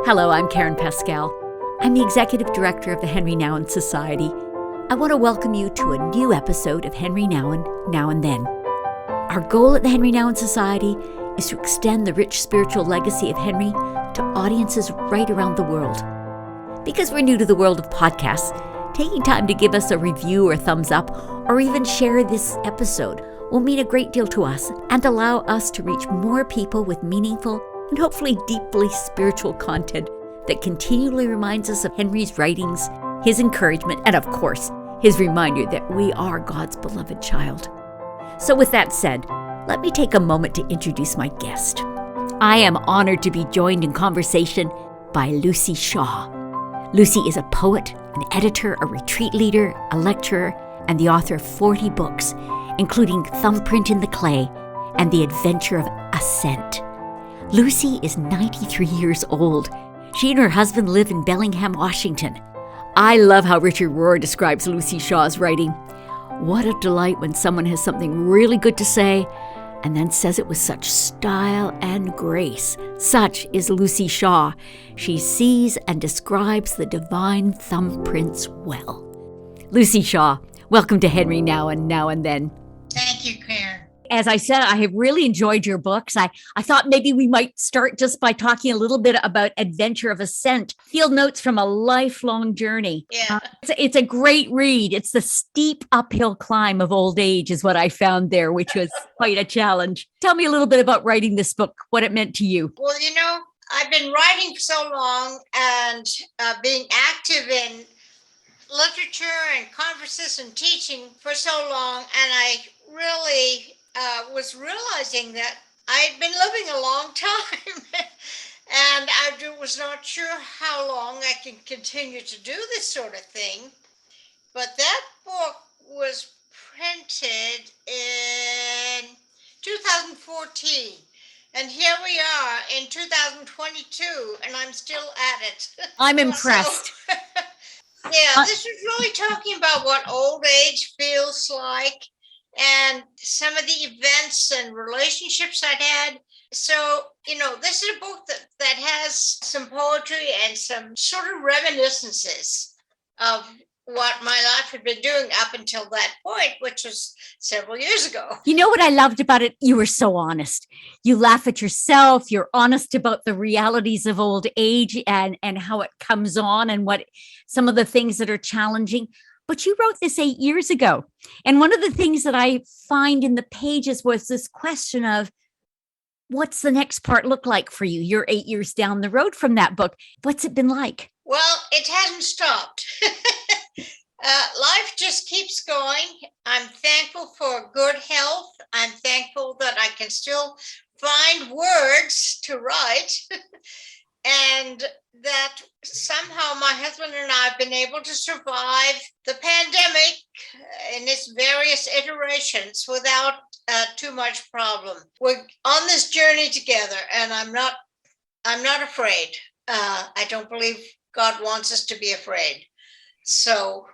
Hello, I'm Karen Pascal. I'm the Executive Director of the Henri Nouwen Society. I want to welcome you to a new episode of Henri Nouwen, Now and Then. Our goal at the Henri Nouwen Society is to extend the rich spiritual legacy of Henri to audiences right around the world. Because we're new to the world of podcasts, taking time to give us a review or thumbs up, or even share this episode will mean a great deal to us and allow us to reach more people with meaningful and hopefully deeply spiritual content that continually reminds us of Henri's writings, his encouragement, and of course, his reminder that we are God's beloved child. So with that said, let me take a moment to introduce my guest. I am honored to be joined in conversation by Luci Shaw. Luci is a poet, an editor, a retreat leader, a lecturer, and the author of 40 books, including Thumbprint in the Clay and The Adventure of Ascent. Luci is 93 years old. She and her husband live in Bellingham, Washington. I love how Richard Rohr describes Luci Shaw's writing. What a delight when someone has something really good to say and then says it with such style and grace. Such is Luci Shaw. She sees and describes the divine thumbprints well. Luci Shaw, welcome to Henri Nouwen, Now and Then. Thank you, Karen. As I said, I have really enjoyed your books. I thought maybe we might start just by talking a little bit about Adventure of Ascent, field notes from a lifelong journey. Yeah. It's a great read. It's the steep uphill climb of old age is what I found there, which was quite a challenge. Tell me a little bit about writing this book, what it meant to you. Well, I've been writing for so long and being active in literature and conferences and teaching for so long, and I really was realizing that I had been living a long time and I was not sure how long I can continue to do this sort of thing. But that book was printed in 2014. And here we are in 2022, and I'm still at it. I'm impressed. This is really talking about what old age feels like and some of the events and relationships I'd had. So, this is a book that has some poetry and some sort of reminiscences of what my life had been doing up until that point, which was several years ago. You know what I loved about it? You were so honest. You laugh at yourself. You're honest about the realities of old age and how it comes on and what some of the things that are challenging. But you wrote this 8 years ago. And one of the things that I find in the pages was this question of, what's the next part look like for you? You're 8 years down the road from that book. What's it been like? Well, it hasn't stopped. Life just keeps going. I'm thankful for good health. I'm thankful that I can still find words to write. And that somehow my husband and I have been able to survive the pandemic in its various iterations without too much problem. We're on this journey together, and I'm not afraid. I don't believe God wants us to be afraid. So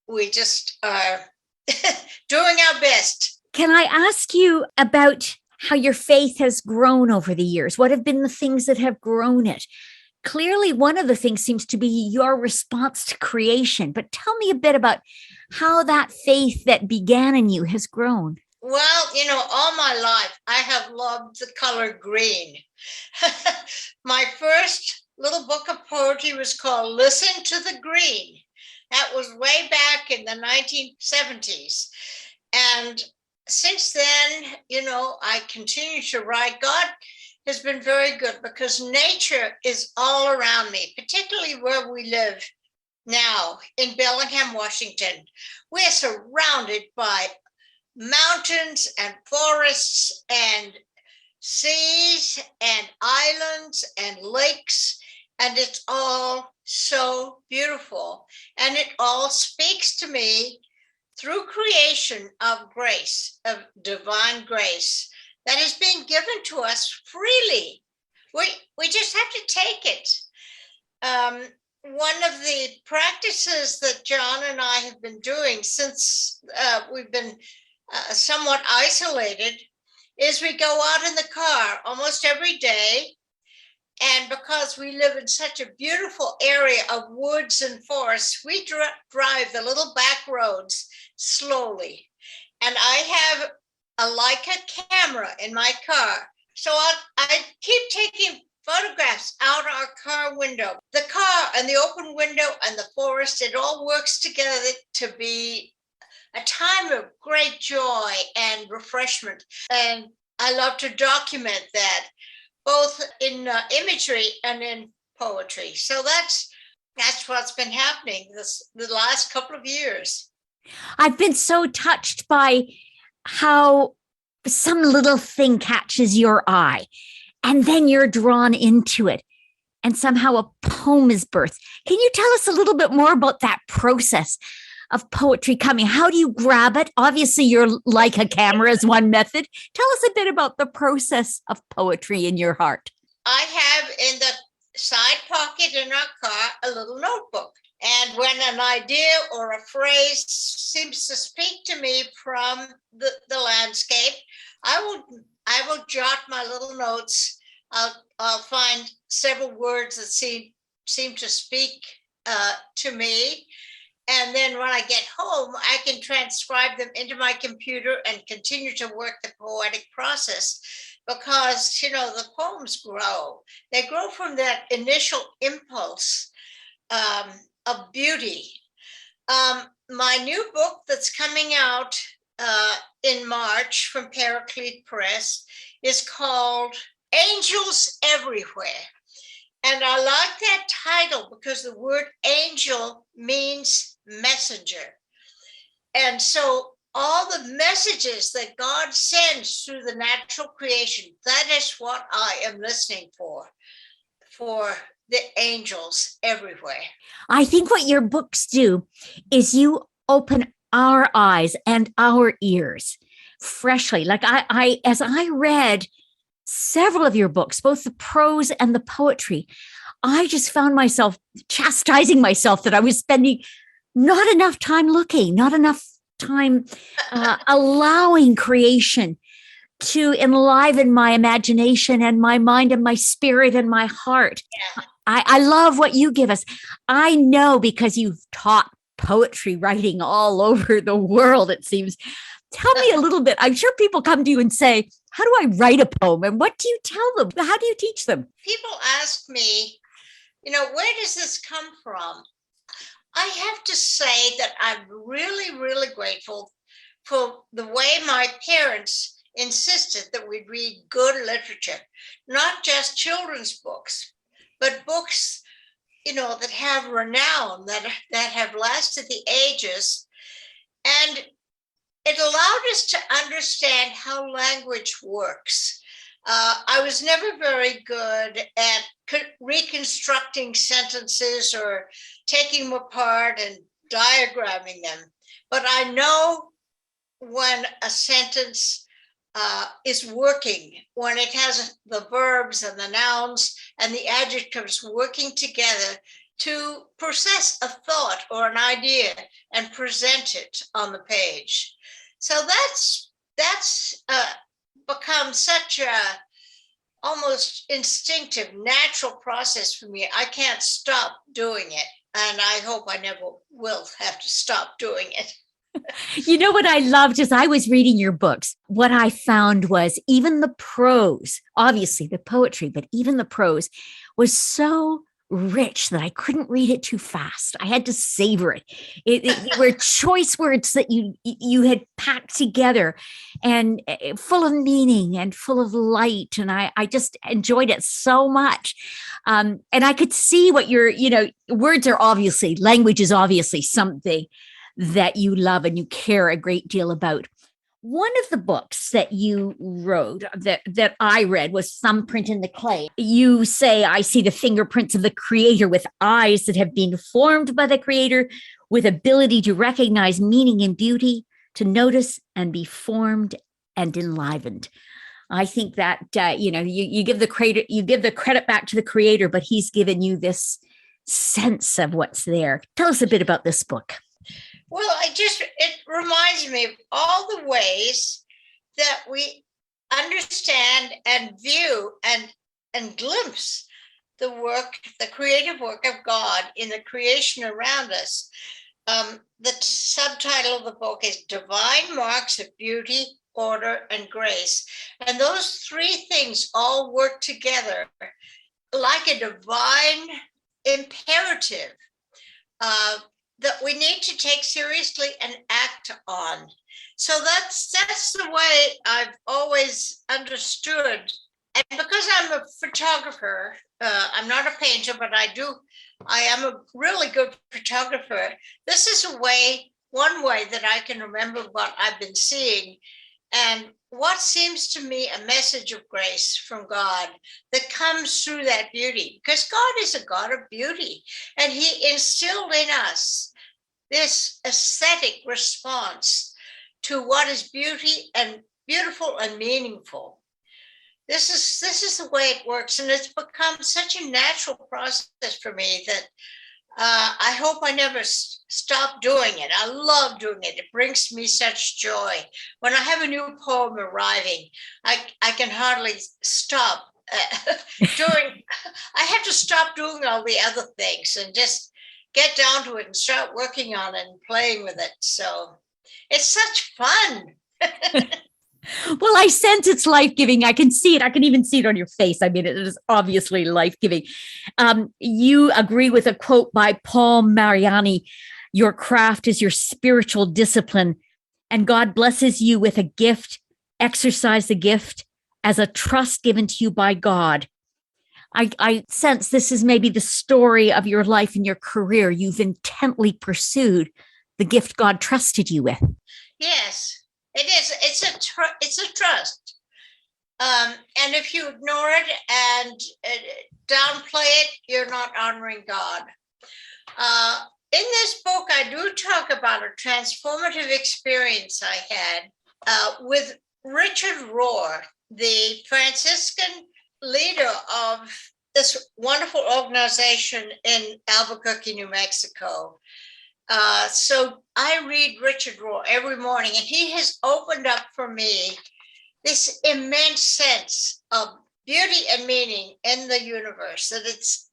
we just are doing our best. Can I ask you about how your faith has grown over the years? What have been the things that have grown it? Clearly, one of the things seems to be your response to creation. But tell me a bit about how that faith that began in you has grown. Well, all my life, I have loved the color green. My first little book of poetry was called Listen to the Green. That was way back in the 1970s. And since then, I continue to write. God has been very good because nature is all around me, particularly where we live now in Bellingham, Washington. We are surrounded by mountains and forests and seas and islands and lakes, and it's all so beautiful. And it all speaks to me through creation of grace, of divine grace that is being given to us freely. We just have to take it. One of the practices that John and I have been doing since we've been somewhat isolated is we go out in the car almost every day And because we live in such a beautiful area of woods and forests, we drive the little back roads slowly. And I have a Leica camera in my car. So I keep taking photographs out our car window. The car and the open window and the forest, it all works together to be a time of great joy and refreshment. And I love to document that, both in imagery and in poetry. So that's what's been happening the last couple of years. I've been so touched by how some little thing catches your eye and then you're drawn into it and somehow a poem is birthed. Can you tell us a little bit more about that process of poetry coming? How do you grab it? Obviously, you're like a camera is one method. Tell us a bit about the process of poetry in your heart. I have in the side pocket in our car a little notebook. And when an idea or a phrase seems to speak to me from the landscape, I will jot my little notes. I'll find several words that seem to speak to me. And then when I get home, I can transcribe them into my computer and continue to work the poetic process, because, the poems grow. They grow from that initial impulse of beauty. My new book that's coming out in March from Paraclete Press is called Angels Everywhere. And I like that title because the word angel means messenger. And so all the messages that God sends through the natural creation, that is what I am listening for the angels everywhere. I think what your books do is you open our eyes and our ears freshly. Like as I read several of your books, both the prose and the poetry, I just found myself chastising myself that I was spending not enough time looking, not enough time allowing creation to enliven my imagination and my mind and my spirit and my heart. Yeah. I love what you give us. I know because you've taught poetry writing all over the world, it seems. Tell me a little bit. I'm sure people come to you and say, how do I write a poem? And what do you tell them? How do you teach them? People ask me, where does this come from? I have to say that I'm really, really grateful for the way my parents insisted that we read good literature, not just children's books, but books, that have renown, that have lasted the ages. And it allowed us to understand how language works. I was never very good at reconstructing sentences or taking them apart and diagramming them. But I know when a sentence is working, when it has the verbs and the nouns and the adjectives working together to process a thought or an idea and present it on the page. So that's become such a almost instinctive, natural process for me. I can't stop doing it, and I hope I never will have to stop doing it. You know what I loved as I was reading your books, what I found was even the prose, obviously the poetry, but even the prose was so rich that I couldn't read it too fast. I had to savor it. It were choice words that you had packed together and full of meaning and full of light. And I just enjoyed it so much. And I could see what words are obviously, language is obviously something that you love and you care a great deal about. One of the books that you wrote that I read was Thumbprint in the Clay. You say, I see the fingerprints of the creator with eyes that have been formed by the creator, with ability to recognize meaning and beauty, to notice and be formed and enlivened. I think that, you give the creator, you give the credit back to the creator, but he's given you this sense of what's there. Tell us a bit about this book. Well, it reminds me of all the ways that we understand and view and glimpse the creative work of God in the creation around us. The subtitle of the book is Divine Marks of Beauty, Order, and Grace. And those three things all work together like a divine imperative that we need to take seriously and act on. So that's the way I've always understood. And because I'm a photographer, I'm not a painter, but I am a really good photographer. This is one way that I can remember what I've been seeing and what seems to me a message of grace from God that comes through that beauty, because God is a God of beauty, and he instilled in us this aesthetic response to what is beauty and beautiful and meaningful. This is the way it works, and it's become such a natural process for me that I hope I never stop doing it. I love doing it. It brings me such joy. When I have a new poem arriving, I can hardly stop doing. I have to stop doing all the other things and just get down to it and start working on it and playing with it. So it's such fun. Well, I sense it's life-giving. I can see it. I can even see it on your face. I mean, it is obviously life-giving. You agree with a quote by Paul Mariani: "Your craft is your spiritual discipline, and God blesses you with a gift. Exercise the gift as a trust given to you by God." I sense this is maybe the story of your life and your career. You've intently pursued the gift God trusted you with. Yes. It is. It's a trust, and if you ignore it and downplay it, you're not honoring God. In this book, I do talk about a transformative experience I had with Richard Rohr, the Franciscan leader of this wonderful organization in Albuquerque, New Mexico. So I read Richard Rohr every morning, and he has opened up for me this immense sense of beauty and meaning in the universe,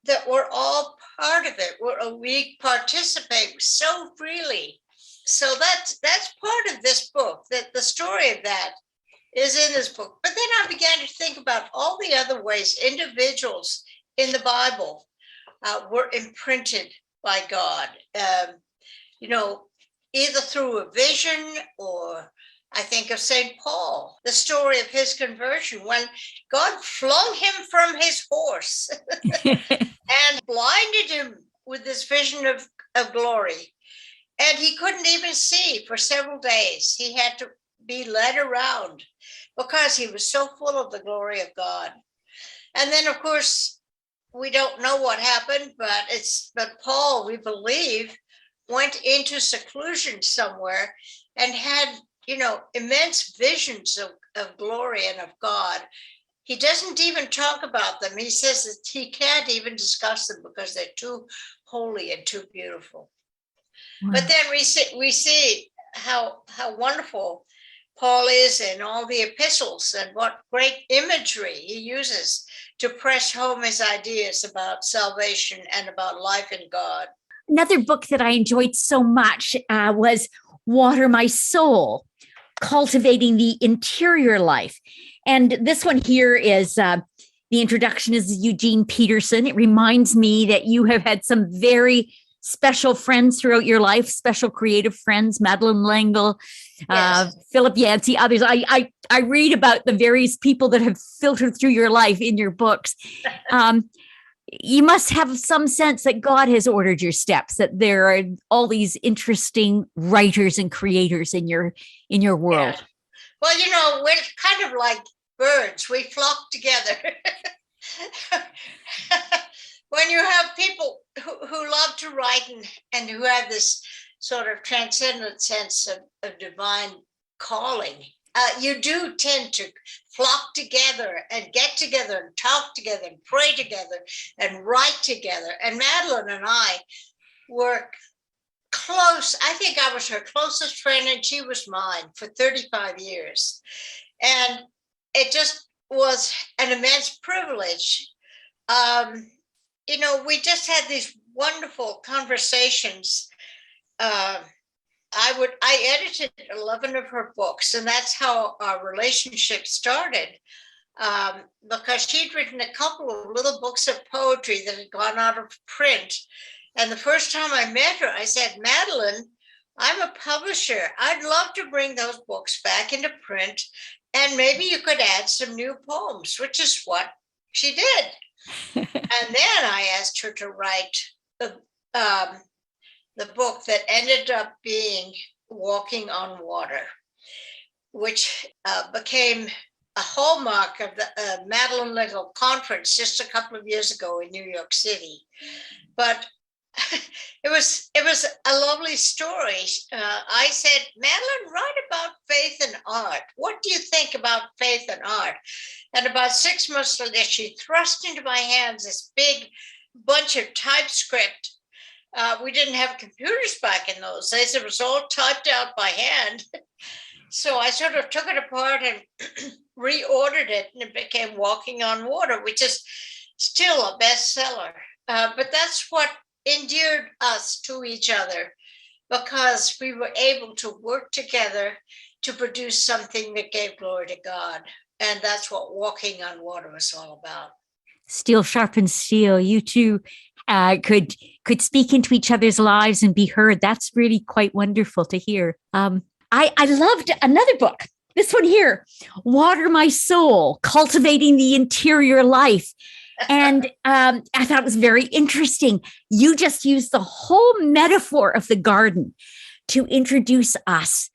that we're all part of it, we participate so freely. So that's part of this book, that the story of that is in this book. But then I began to think about all the other ways individuals in the Bible were imprinted by God. Either through a vision, or I think of St. Paul, the story of his conversion, when God flung him from his horse and blinded him with this vision of glory. And he couldn't even see for several days. He had to be led around because he was so full of the glory of God. And then, of course, we don't know what happened, but Paul, we believe, went into seclusion somewhere and had, immense visions of glory and of God. He doesn't even talk about them. He says that he can't even discuss them because they're too holy and too beautiful. Wow. But then we see how wonderful Paul is in all the epistles, and what great imagery he uses to press home his ideas about salvation and about life in God. Another book that I enjoyed so much was Water My Soul, Cultivating the Interior Life. And this one here is, the introduction is Eugene Peterson. It reminds me that you have had some very special friends throughout your life, special creative friends, Madeleine L'Engle, yes. Philip Yancey, others. I read about the various people that have filtered through your life in your books. You must have some sense that God has ordered your steps, that there are all these interesting writers and creators in your world. Yeah. Well, we're kind of like birds. We flock together. When you have people who love to write and who have this sort of transcendent sense of divine calling, you do tend to flock together and get together and talk together and pray together and write together. And Madeleine and I were close. I think I was her closest friend and she was mine for 35 years. And it just was an immense privilege we just had these wonderful conversations. I edited 11 of her books, and that's how our relationship started. Because she'd written a couple of little books of poetry that had gone out of print. And the first time I met her, I said, Madeline, I'm a publisher. I'd love to bring those books back into print, and maybe you could add some new poems, which is what she did. And then I asked her to write the book that ended up being Walking on Water, which became a hallmark of the Madeline Legal Conference just a couple of years ago in New York City. But it was a lovely story. I said, Madeline, write about faith and art. What do you think about faith and art? And about 6 months later, she thrust into my hands this big bunch of typescript. We didn't have computers back in those days. It was all typed out by hand. So I sort of took it apart and reordered it, and it became Walking on Water, which is still a bestseller. But that's what endeared us to each other, because we were able to work together to produce something that gave glory to God. And that's what Walking on Water was all about. Steel sharpens steel. You two could speak into each other's lives and be heard. That's really quite wonderful to hear. I loved another book. This one here, Water My Soul, Cultivating the Interior Life. And I thought it was very interesting. You just used the whole metaphor of the garden to introduce us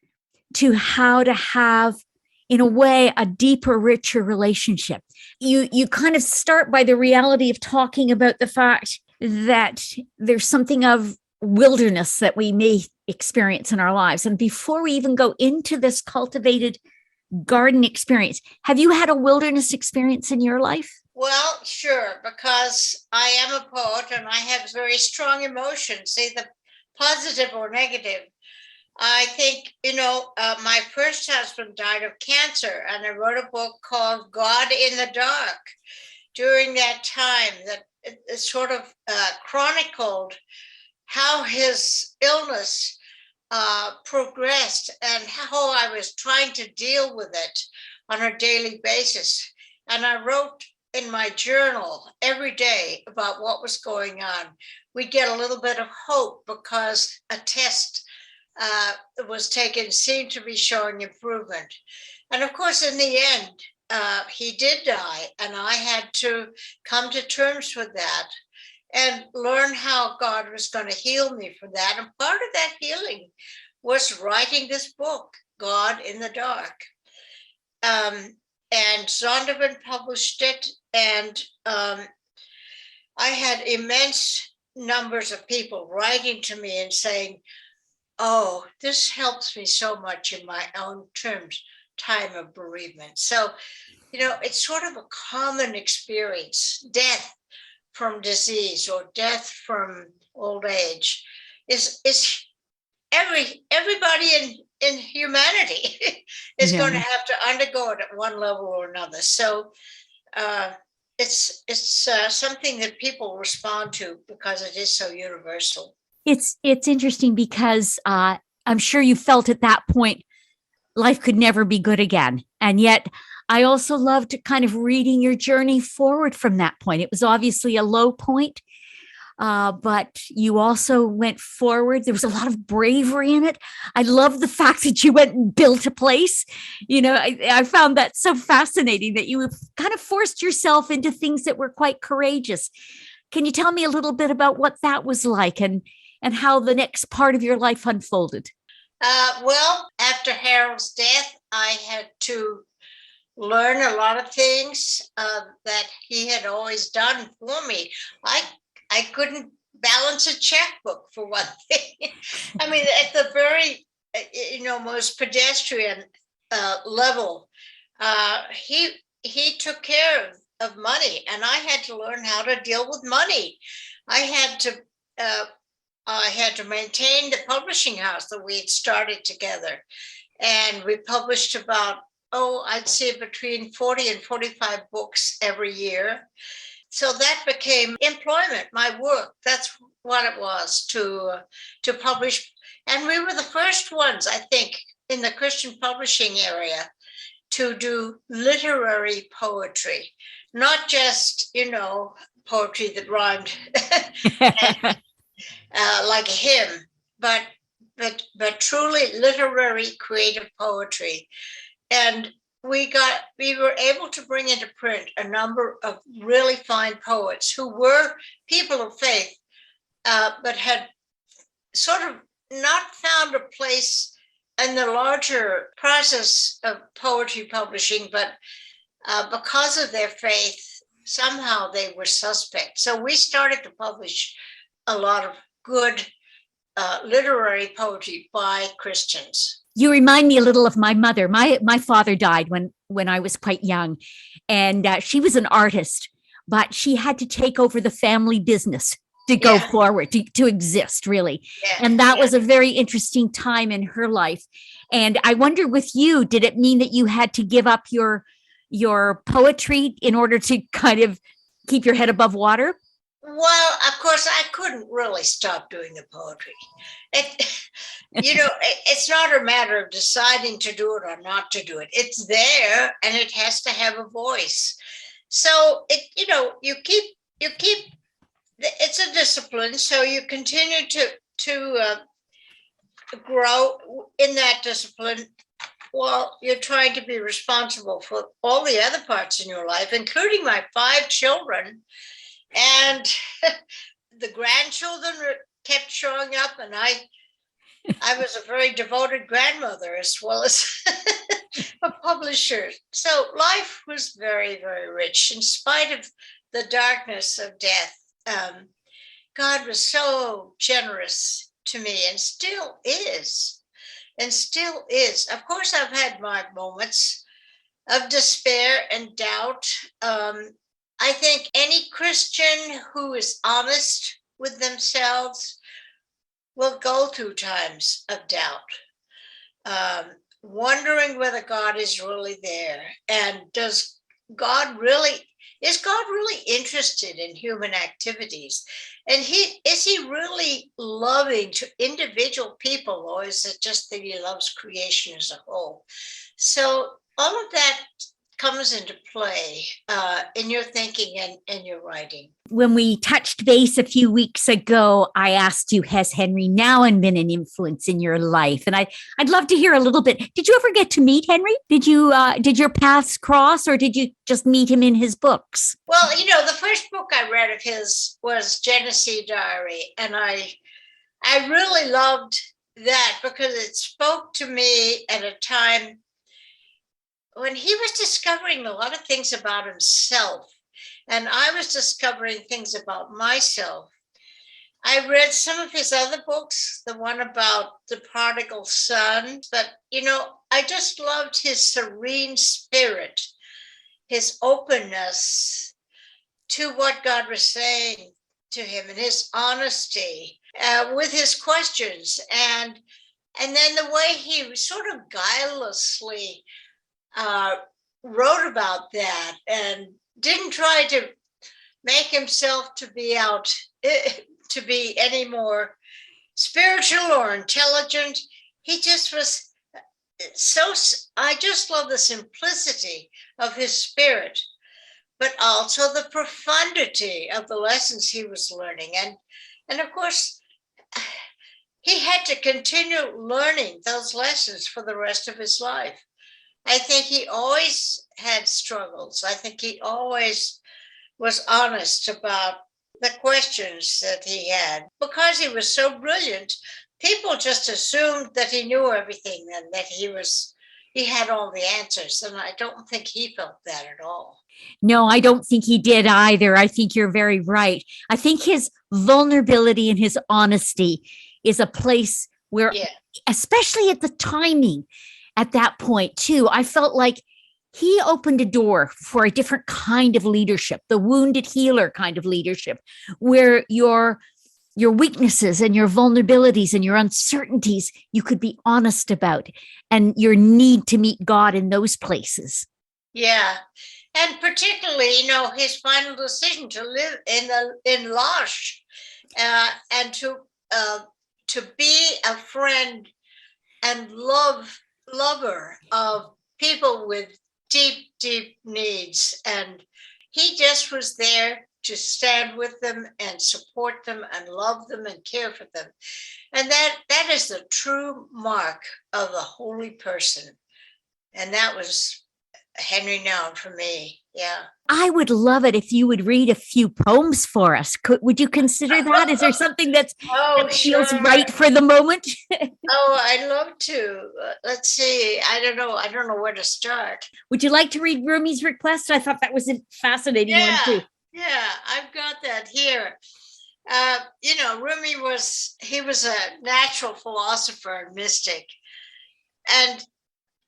to how to have, in a way, a deeper, richer relationship. You kind of start by the reality of talking about the fact that there's something of wilderness that we may experience in our lives. And before we even go into this cultivated garden experience, have you had a wilderness experience in your life? Well, sure, because I am a poet and I have very strong emotions, either positive or negative. I think, my first husband died of cancer, and I wrote a book called God in the Dark during that time that it sort of chronicled how his illness progressed and how I was trying to deal with it on a daily basis. And I wrote in my journal every day about what was going on. We'd get a little bit of hope because a test that was taken seemed to be showing improvement. And of course, in the end, he did die, and I had to come to terms with that and learn how God was going to heal me from that. And part of that healing was writing this book, God in the Dark. And Zondervan published it, and I had immense numbers of people writing to me and saying, oh, this helps me so much in my own time of bereavement. So, it's sort of a common experience. Death from disease or death from old age is everybody in humanity is going to have to undergo it at one level or another. So it's something that people respond to because it is so universal. It's interesting because I'm sure you felt at that point life could never be good again. And yet I also loved kind of reading your journey forward from that point. It was obviously a low point, but you also went forward. There was a lot of bravery in it. I love the fact that you went and built a place. I found that so fascinating that you kind of forced yourself into things that were quite courageous. Can you tell me a little bit about what that was like and how the next part of your life unfolded? Well, after Harold's death, I had to learn a lot of things that he had always done for me. I couldn't balance a checkbook, for one thing. I mean, at the very, most pedestrian level, he took care of money, and I had to learn how to deal with money. I had to maintain the publishing house that we had started together, and we published about, I'd say between 40 and 45 books every year. So that became employment, my work. That's what it was to publish. And we were the first ones, I think, in the Christian publishing area to do literary poetry, not just, poetry that rhymed like a hymn, but truly literary creative poetry. And we were able to bring into print a number of really fine poets who were people of faith, but had sort of not found a place in the larger process of poetry publishing, but because of their faith, somehow they were suspect. So we started to publish a lot of good literary poetry by Christians. You remind me a little of my mother. My father died when I was quite young, and she was an artist, but she had to take over the family business to go forward, to exist, really. Yeah. And that was a very interesting time in her life. And I wonder with you, did it mean that you had to give up your poetry in order to kind of keep your head above water? Well, of course, I couldn't really stop doing the poetry. It's not a matter of deciding to do it or not to do it. It's there, and it has to have a voice. So you keep. It's a discipline, so you continue to grow in that discipline while you're trying to be responsible for all the other parts in your life, including my 5 children. And the grandchildren kept showing up, and I was a very devoted grandmother as well as a publisher. So life was very, very rich in spite of the darkness of death. God was so generous to me and still is. Of course, I've had my moments of despair and doubt. I think any Christian who is honest with themselves will go through times of doubt, wondering whether God is really there, and is God really interested in human activities? And is he really loving to individual people, or is it just that he loves creation as a whole? So all of that comes into play in your thinking and your writing. When we touched base a few weeks ago, I asked you, has Henri Nouwen been an influence in your life? And I'd love to hear a little bit. Did you ever get to meet Henri? Did your paths cross, or did you just meet him in his books? Well, the first book I read of his was Genesee Diary, and I really loved that because it spoke to me at a time when he was discovering a lot of things about himself, and I was discovering things about myself. I read some of his other books, the one about the prodigal son, but, I just loved his serene spirit, his openness to what God was saying to him, and his honesty with his questions, and then the way he sort of guilelessly wrote about that and didn't try to make himself to be any more spiritual or intelligent. He just was I just love the simplicity of his spirit, but also the profundity of the lessons he was learning. And of course, he had to continue learning those lessons for the rest of his life. I think he always had struggles. I think he always was honest about the questions that he had. Because he was so brilliant, people just assumed that he knew everything and that he had all the answers. And I don't think he felt that at all. No, I don't think he did either. I think you're very right. I think his vulnerability and his honesty is a place where, especially at the timing, at that point too, I felt like he opened a door for a different kind of leadership, the wounded healer kind of leadership, where your weaknesses and your vulnerabilities and your uncertainties, you could be honest about, and your need to meet God in those places. Yeah. And particularly, his final decision to live in L'Arche, and to be a friend and lover of people with deep, deep needs. And he just was there to stand with them and support them and love them and care for them. And that is the true mark of a holy person. And that was Henri Nouwen for me. Yeah. I would love it if you would read a few poems for us. Would you consider that? Is there something that feels sure. right for the moment? Oh, I'd love to. Let's see. I don't know where to start. Would you like to read Rumi's request? I thought that was a fascinating one too. Yeah, I've got that here. Rumi was a natural philosopher and mystic. And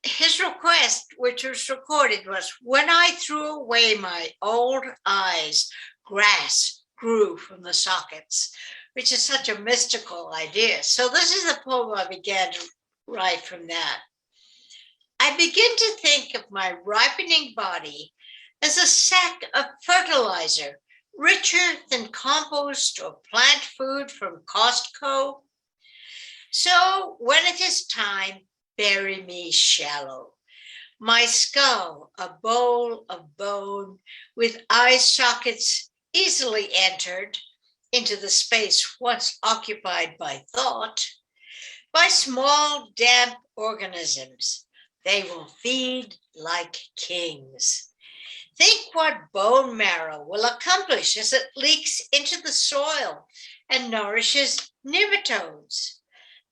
his request, which was recorded, was, when I threw away my old eyes, grass grew from the sockets, which is such a mystical idea. So this is the poem I began to write from that. I begin to think of my ripening body as a sack of fertilizer, richer than compost or plant food from Costco. So when it is time, bury me shallow. My skull, a bowl of bone with eye sockets easily entered into the space once occupied by thought, by small, damp organisms. They will feed like kings. Think what bone marrow will accomplish as it leaks into the soil and nourishes nematodes.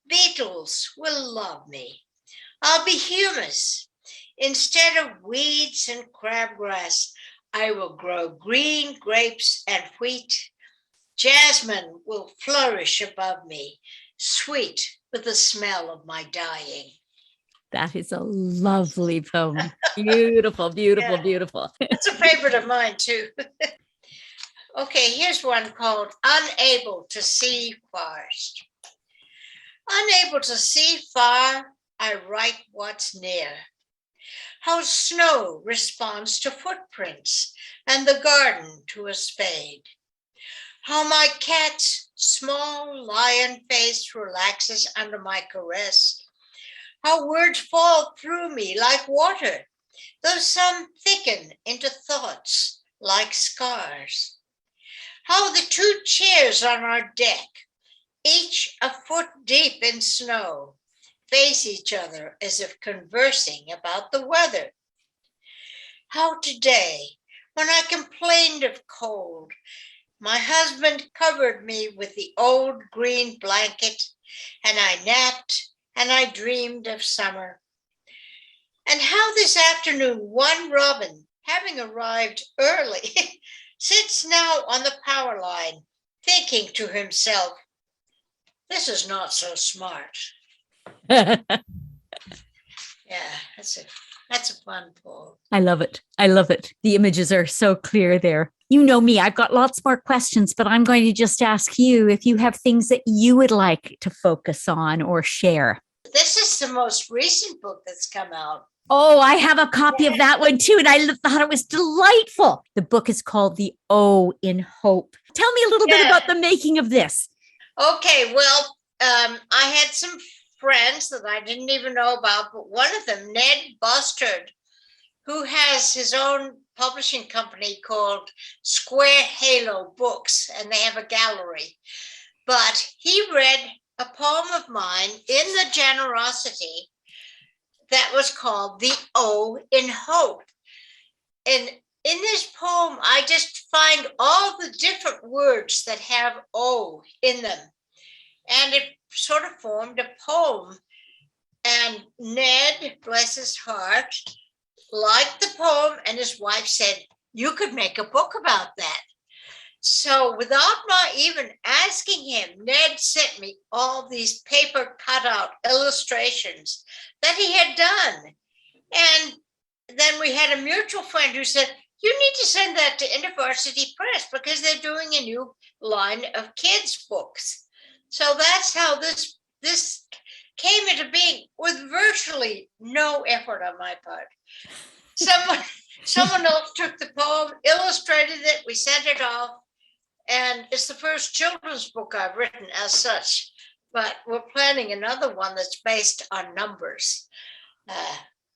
Beetles will love me. I'll be humus. Instead of weeds and crabgrass, I will grow green grapes and wheat. Jasmine will flourish above me, sweet with the smell of my dying. That is a lovely poem. Beautiful, beautiful, beautiful. It's a favorite of mine too. Okay, here's one called Unable to See Forest. Unable to see far, I write what's near. How snow responds to footprints and the garden to a spade. How my cat's small lion face relaxes under my caress. How words fall through me like water, though some thicken into thoughts like scars. How the two chairs on our deck, each a foot deep in snow, face each other as if conversing about the weather. How today, when I complained of cold, my husband covered me with the old green blanket, and I napped and I dreamed of summer. And how this afternoon one robin, having arrived early, sits now on the power line, thinking to himself, this is not so smart. Yeah, that's a fun poem. I love it. I love it. The images are so clear there. You know me, I've got lots more questions, but I'm going to just ask you if you have things that you would like to focus on or share. This is the most recent book that's come out. Oh, I have a copy of that one too, and I thought it was delightful. The book is called The O in Hope. Tell me a little bit about the making of this. Okay, well, I had some friends that I didn't even know about, but one of them, Ned Bustard, who has his own publishing company called Square Halo Books, and they have a gallery. But he read a poem of mine in the Generosity that was called The O in Hope. And in this poem, I just find all the different words that have O in them. And it sort of formed a poem. And Ned, bless his heart, liked the poem, and his wife said, you could make a book about that. So without my even asking him, Ned sent me all these paper cutout illustrations that he had done. And then we had a mutual friend who said, you need to send that to InterVarsity Press because they're doing a new line of kids' books. So that's how this came into being with virtually no effort on my part. Someone else took the poem, illustrated it, we sent it off, and it's the first children's book I've written as such. But we're planning another one that's based on numbers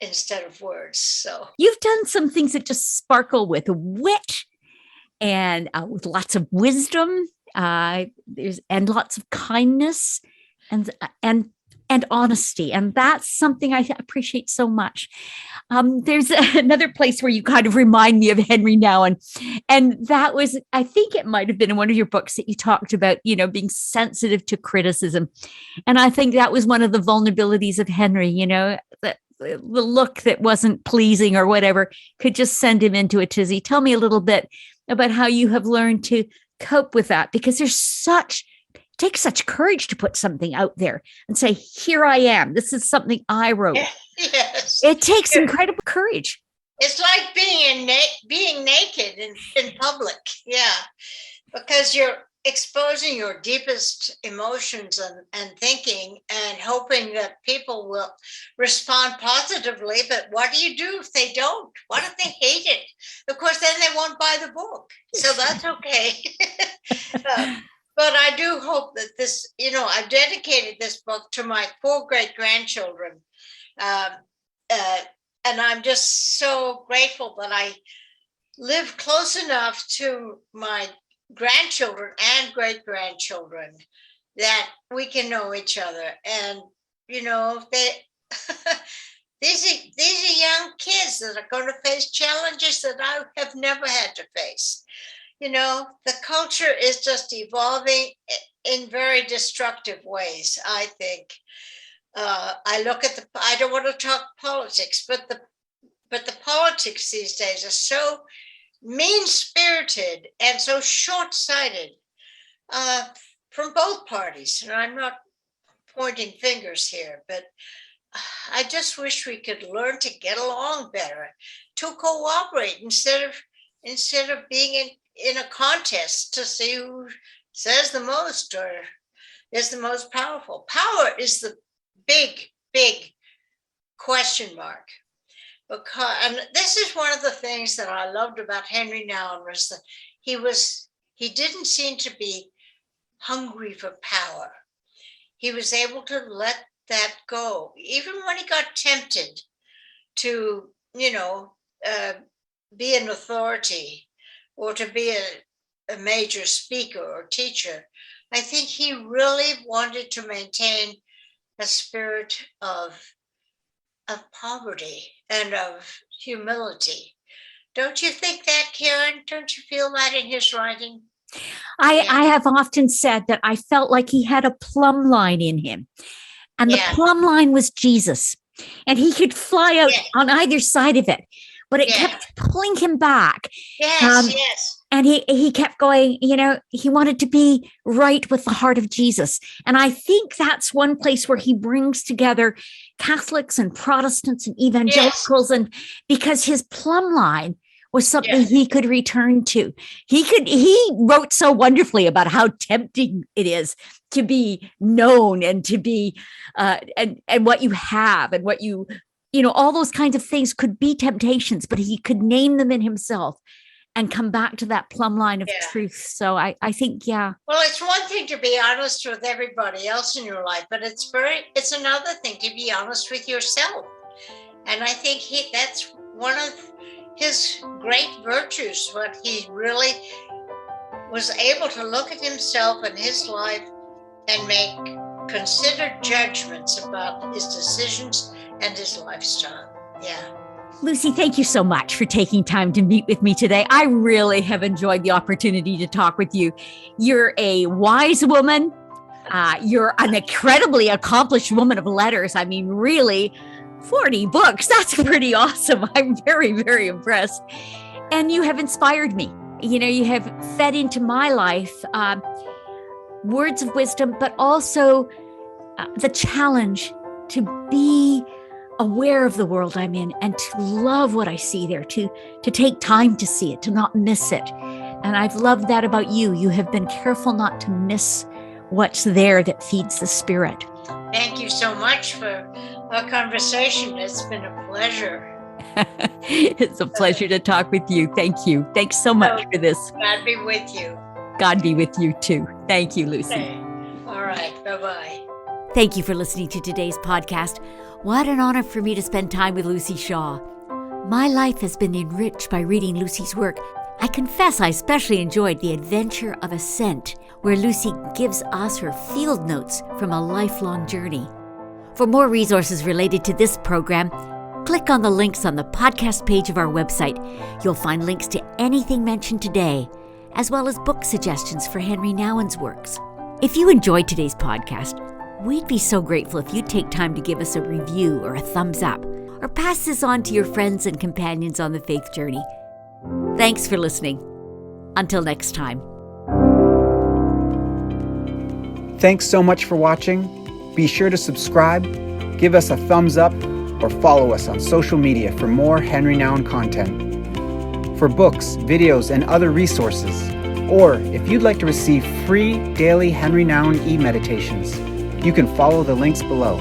instead of words. So you've done some things that just sparkle with wit and with lots of wisdom. And lots of kindness and honesty, and that's something I appreciate so much. There's another place where you kind of remind me of Henri Nouwen, and that was, I think it might have been in one of your books that you talked about, being sensitive to criticism, and I think that was one of the vulnerabilities of Henri. That the look that wasn't pleasing or whatever could just send him into a tizzy. Tell me a little bit about how you have learned to cope with that, because it takes such courage to put something out there and say, here I am. This is something I wrote. Yes. It takes incredible courage. It's like being naked in public. Yeah. Because you're exposing your deepest emotions and thinking and hoping that people will respond positively. But what do you do if they don't? What if they hate it? Of course, then they won't buy the book. So that's okay. But I do hope that this, I've dedicated this book to my 4 great-grandchildren. And I'm just so grateful that I live close enough to my grandchildren and great-grandchildren that we can know each other. And, they these are young kids that are going to face challenges that I have never had to face. The culture is just evolving in very destructive ways, I think. I look at I don't want to talk politics, but the politics these days are so mean-spirited and so short-sighted from both parties. And I'm not pointing fingers here, but I just wish we could learn to get along better, to cooperate instead of being in a contest to see who says the most or is the most powerful. Power is the big, big question mark. And this is one of the things that I loved about Henri Nouwen, was that he didn't seem to be hungry for power. He was able to let that go, even when he got tempted to, be an authority or to be a major speaker or teacher. I think he really wanted to maintain a spirit of poverty and of humility. Don't you think that, Karen? Don't you feel that in his writing? I have often said that I felt like he had a plumb line in him. And the plumb line was Jesus. And he could fly out on either side of it, but it kept pulling him back. Yes. And he kept going, he wanted to be right with the heart of Jesus. And I think that's one place where he brings together Catholics and Protestants and evangelicals, and because his plumb line was something he could return to. He wrote so wonderfully about how tempting it is to be known and to be, and what you have and what all those kinds of things could be temptations, but he could name them in himself and come back to that plumb line of truth. So I think, Well, it's one thing to be honest with everybody else in your life, but it's another thing to be honest with yourself. And I think that's one of his great virtues, what he really was able to look at himself and his life and make considered judgments about his decisions and his lifestyle. Yeah. Luci, thank you so much for taking time to meet with me today. I really have enjoyed the opportunity to talk with you. You're a wise woman. You're an incredibly accomplished woman of letters. I mean, really, 40 books. That's pretty awesome. I'm very, very impressed. And you have inspired me. You have fed into my life words of wisdom, but also the challenge to be aware of the world I'm in and to love what I see there, to take time to see it, to not miss it. And I've loved that about you. You have been careful not to miss what's there that feeds the spirit. Thank you so much for our conversation. It's been a pleasure. It's a pleasure to talk with you. Thank you. Thanks so much for this. God be with you. God be with you too. Thank you, Lucy. Okay. All right. Bye-bye. Thank you for listening to today's podcast. What an honor for me to spend time with Luci Shaw. My life has been enriched by reading Luci's work. I confess I especially enjoyed The Adventure of Ascent, where Luci gives us her field notes from a lifelong journey. For more resources related to this program, click on the links on the podcast page of our website. You'll find links to anything mentioned today, as well as book suggestions for Henri Nouwen's works. If you enjoyed today's podcast, we'd be so grateful if you'd take time to give us a review or a thumbs up, or pass this on to your friends and companions on the faith journey. Thanks for listening. Until next time. Thanks so much for watching. Be sure to subscribe, give us a thumbs up, or follow us on social media for more Henri Nouwen content. For books, videos, and other resources, or if you'd like to receive free daily Henri Nouwen e-meditations, you can follow the links below.